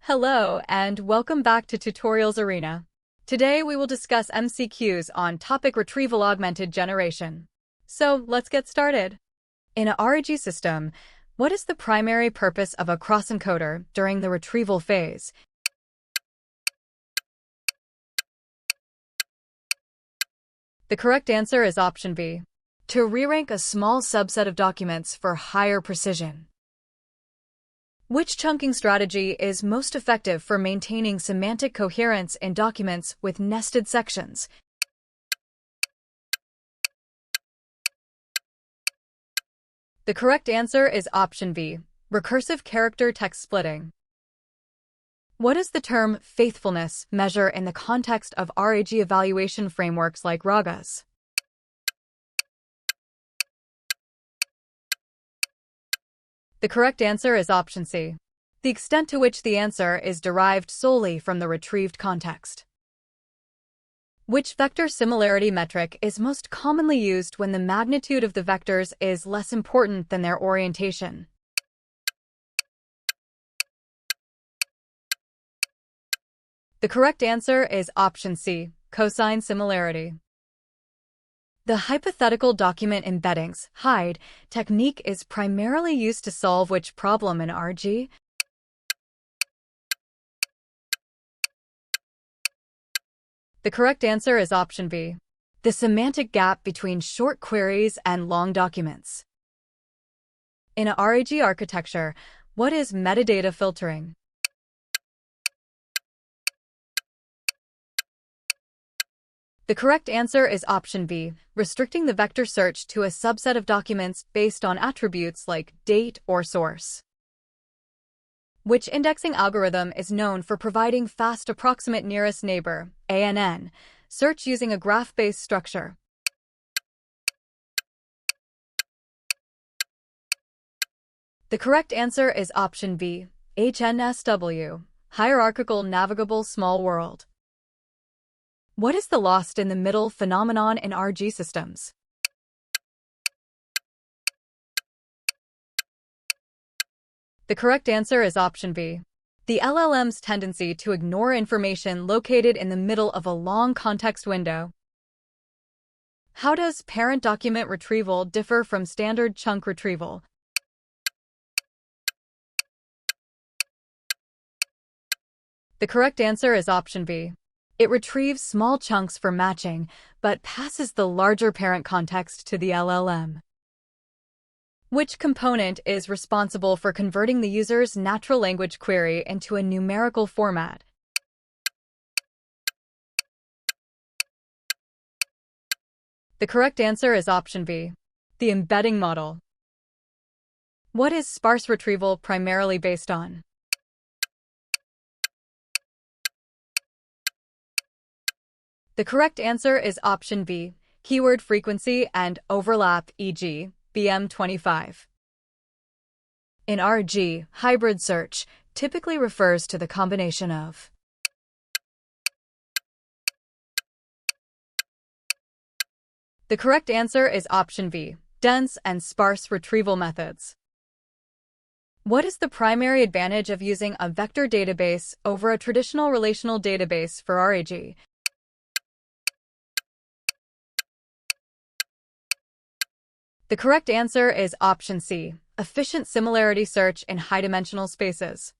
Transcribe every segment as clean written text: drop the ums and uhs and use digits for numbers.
Hello, and welcome back to Tutorials Arena. Today we will discuss MCQs on topic Retrieval-Augmented Generation. So, let's get started. In a RAG system, what is the primary purpose of a cross-encoder during the retrieval phase? The correct answer is option B. To re-rank a small subset of documents for higher precision. Which chunking strategy is most effective for maintaining semantic coherence in documents with nested sections? The correct answer is option B, recursive character text splitting. What does the term faithfulness measure in the context of RAG evaluation frameworks like RAGAS? The correct answer is option C, the extent to which the answer is derived solely from the retrieved context. Which vector similarity metric is most commonly used when the magnitude of the vectors is less important than their orientation? The correct answer is option C, cosine similarity. The hypothetical document embeddings (HyDE) technique is primarily used to solve which problem in RAG? The correct answer is option B, the semantic gap between short queries and long documents. In a RAG architecture, what is metadata filtering? The correct answer is option B, restricting the vector search to a subset of documents based on attributes like date or source. Which indexing algorithm is known for providing fast approximate nearest neighbor, ANN, search using a graph-based structure? The correct answer is option B, HNSW, hierarchical navigable small world. What is the lost in the middle phenomenon in RAG systems? The correct answer is option B, the LLM's tendency to ignore information located in the middle of a long context window. How does parent document retrieval differ from standard chunk retrieval? The correct answer is option B. It retrieves small chunks for matching, but passes the larger parent context to the LLM. Which component is responsible for converting the user's natural language query into a numerical format? The correct answer is option B, the embedding model. What is sparse retrieval primarily based on? The correct answer is option B, keyword frequency and overlap, e.g., BM25. In RAG, hybrid search typically refers to the combination of The correct answer is option B, dense and sparse retrieval methods. What is the primary advantage of using a vector database over a traditional relational database for RAG? The correct answer is option C, efficient similarity search in high-dimensional spaces.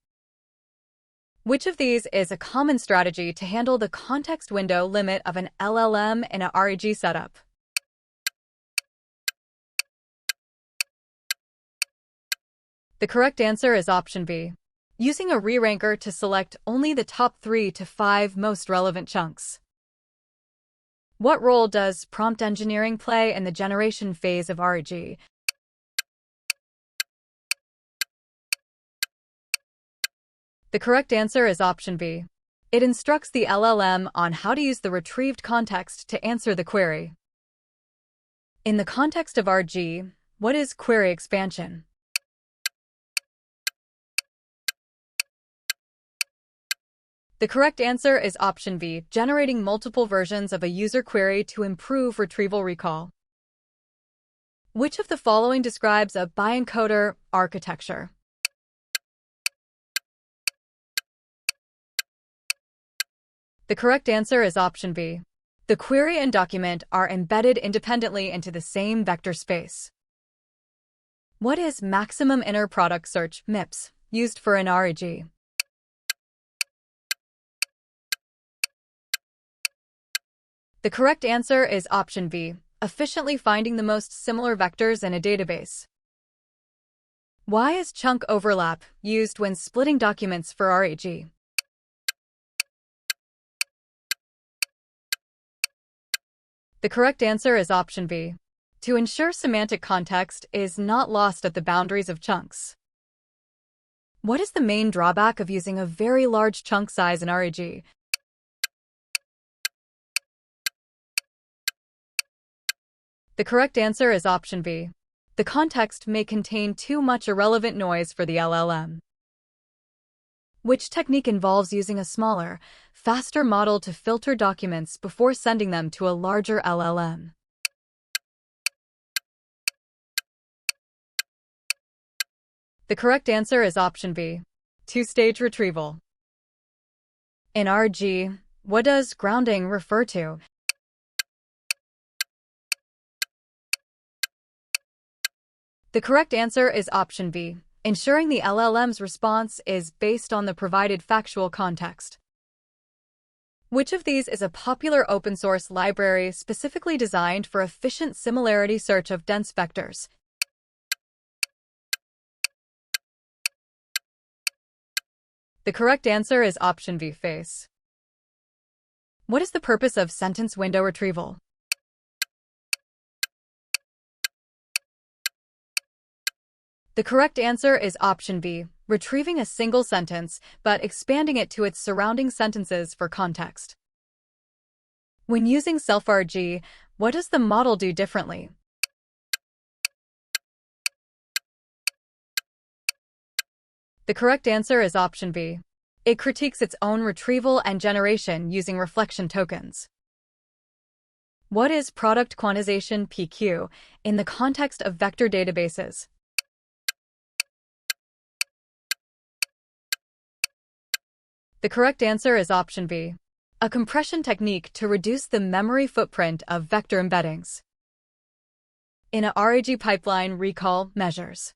Which of these is a common strategy to handle the context window limit of an LLM in a RAG setup? The correct answer is option B, using a re-ranker to select only the top 3 to 5 most relevant chunks. What role does prompt engineering play in the generation phase of RAG? The correct answer is option B. It instructs the LLM on how to use the retrieved context to answer the query. In the context of RAG, what is query expansion? The correct answer is option B, generating multiple versions of a user query to improve retrieval recall. Which of the following describes a bi-encoder architecture? The correct answer is option B. The query and document are embedded independently into the same vector space. What is maximum inner product search (MIPS) used for in RAG? The correct answer is option B, efficiently finding the most similar vectors in a database. Why is chunk overlap used when splitting documents for RAG? The correct answer is option B, to ensure semantic context is not lost at the boundaries of chunks. What is the main drawback of using a very large chunk size in RAG? The correct answer is option B. The context may contain too much irrelevant noise for the LLM. Which technique involves using a smaller, faster model to filter documents before sending them to a larger LLM? The correct answer is option B, two-stage retrieval. In RAG, what does grounding refer to? The correct answer is option B, ensuring the LLM's response is based on the provided factual context. Which of these is a popular open-source library specifically designed for efficient similarity search of dense vectors? The correct answer is option B, FACE. What is the purpose of sentence window retrieval? The correct answer is option B, retrieving a single sentence, but expanding it to its surrounding sentences for context. When using self-RAG, what does the model do differently? The correct answer is option B. It critiques its own retrieval and generation using reflection tokens. What is product quantization (PQ) in the context of vector databases? The correct answer is option B, a compression technique to reduce the memory footprint of vector embeddings. In a RAG pipeline, recall measures.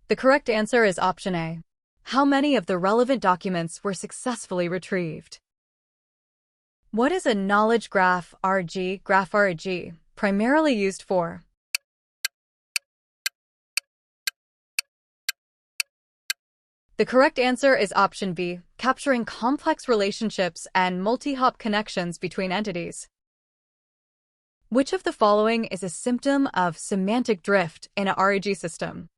The correct answer is option A. How many of the relevant documents were successfully retrieved? What is a knowledge graph (RAG) GraphRAG primarily used for? The correct answer is option B, capturing complex relationships and multi-hop connections between entities. Which of the following is a symptom of semantic drift in a RAG system?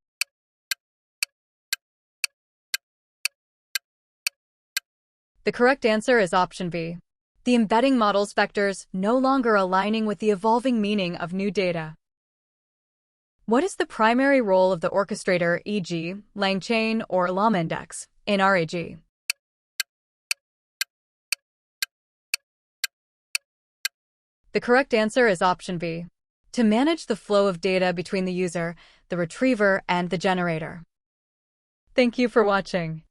The correct answer is option B, the embedding model's vectors no longer aligning with the evolving meaning of new data. What is the primary role of the orchestrator, e.g., LangChain or LlamaIndex, in RAG? The correct answer is option B, to manage the flow of data between the user, the retriever, and the generator. Thank you for watching.